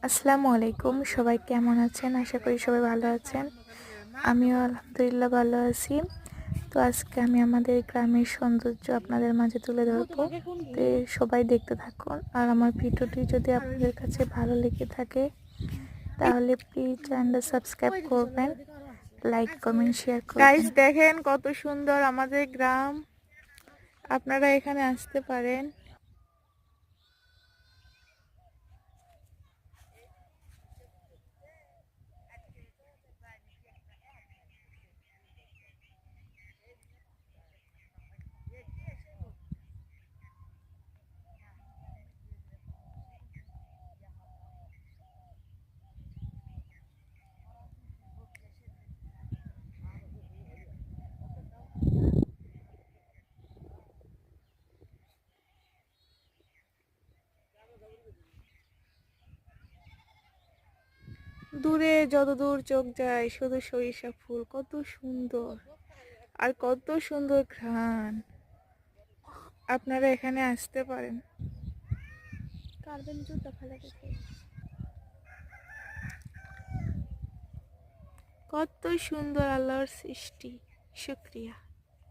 আসসালামু আলাইকুম, সবাই কেমন আছেন? আশা করি সবাই ভালো আছেন। আমিও আলহামদুলিল্লাহ ভালো আছি। তো আজকে আমি আমাদের গ্রামের সৌন্দর্য আপনাদের মাঝে তুলে ধরবো। তো সবাই দেখতে থাকুন। আর আমার ভিডিওটি যদি আপনাদের কাছে ভালো লেগে থাকে তাহলে প্লিজ চ্যানেলটা সাবস্ক্রাইব করবেন, লাইক কমেন্ট শেয়ার করবেন। গাইস দেখেন কত সুন্দর আমাদের গ্রাম, আপনারা এখানে আসতে পারেন। দূরে যতদূর চোখ যায় শুধু সরিষা ফুল, কত সুন্দর আর কত সুন্দর ঘ্রাণ। আপনারা এখানে আসতে পারেন। কত সুন্দর আল্লাহর সৃষ্টি, শুকরিয়া।